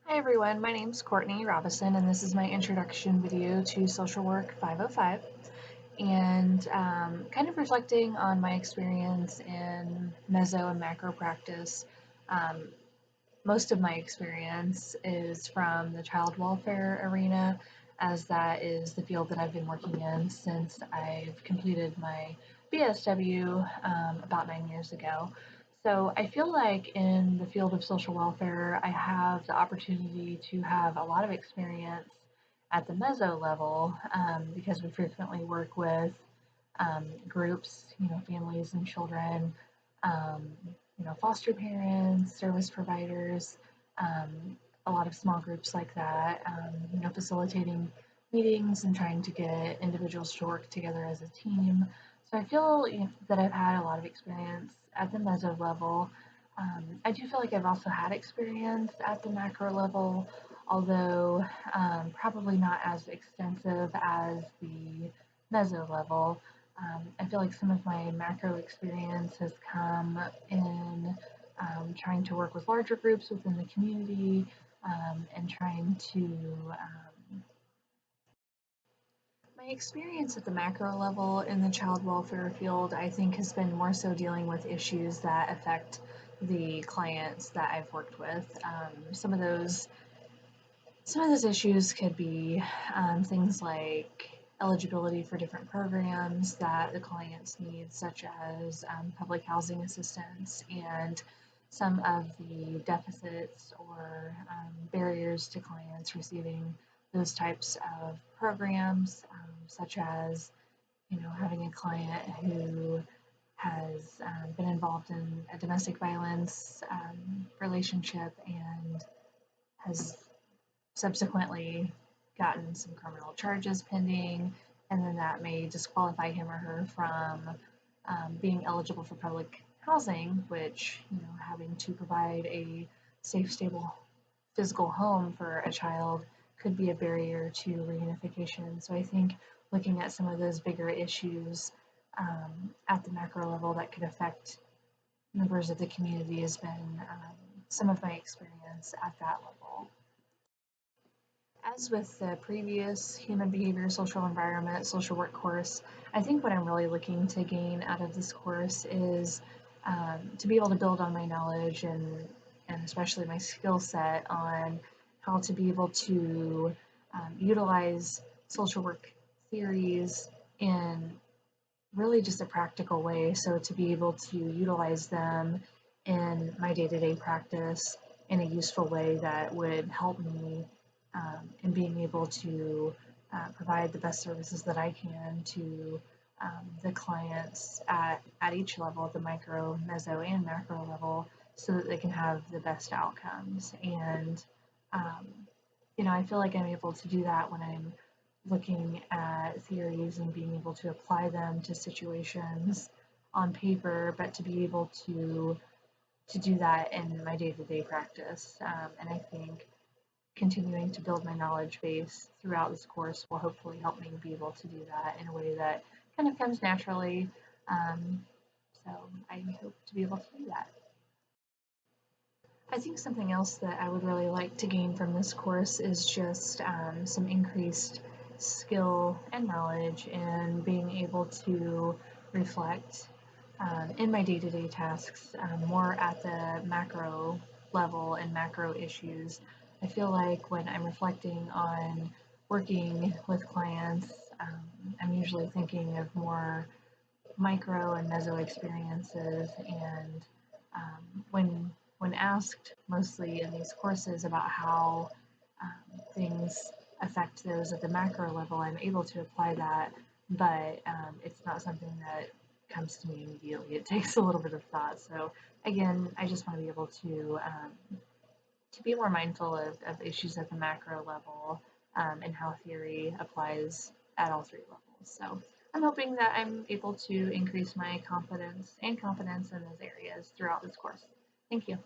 Hi everyone, my name's Courtney Robison and this is my introduction video to Social Work 505 and kind of reflecting on my experience in meso and macro practice. Um, Most of my experience is from the child welfare arena, as that is the field that I've been working in since I've completed my BSW about 9 years ago. So I feel like in the field of social welfare, I have the opportunity to have a lot of experience at the meso level because we frequently work with groups, families and children, um, foster parents, service providers, a lot of small groups like that, facilitating meetings and trying to get individuals to work together as a team. So I feel that I've had a lot of experience at the meso level. I do feel like I've also had experience at the macro level, although probably not as extensive as the meso level. I feel like some of my macro experience has come in trying to work with larger groups within the community and trying to. My experience at the macro level in the child welfare field, I think, has been more so dealing with issues that affect the clients that I've worked with. Some of those issues could be things like eligibility for different programs that the clients need, such as public housing assistance, and some of the deficits or barriers to clients receiving those types of programs, such as having a client who has been involved in a domestic violence relationship and has subsequently gotten some criminal charges pending, and then that may disqualify him or her from being eligible for public housing, which, having to provide a safe, stable physical home for a child could be a barrier to reunification. So I think looking at some of those bigger issues at the macro level that could affect members of the community has been some of my experience at that level. As with the previous human behavior, social environment, social work course, I think what I'm really looking to gain out of this course is to be able to build on my knowledge and especially my skill set on how to be able to utilize social work theories in really just a practical way. So to be able to utilize them in my day-to-day practice in a useful way that would help me in being able to provide the best services that I can to the clients at each level, the micro, meso, and macro level, so that they can have the best outcomes. And, um, I feel like I'm able to do that when I'm looking at theories and being able to apply them to situations on paper, but to be able to do that in my day-to-day practice. And I think continuing to build my knowledge base throughout this course will hopefully help me be able to do that in a way that kind of comes naturally. Um, so I hope to be able to do that. I think something else that I would really like to gain from this course is just some increased skill and knowledge and being able to reflect in my day-to-day tasks more at the macro level and macro issues. I feel like when I'm reflecting on working with clients, I'm usually thinking of more micro and meso experiences, and when asked mostly in these courses about how things affect those at the macro level, I'm able to apply that, but it's not something that comes to me immediately. It takes a little bit of thought. So again, I just want to be able to be more mindful of issues at the macro level and how theory applies at all three levels. So I'm hoping that I'm able to increase my confidence and competence in those areas throughout this course. Thank you.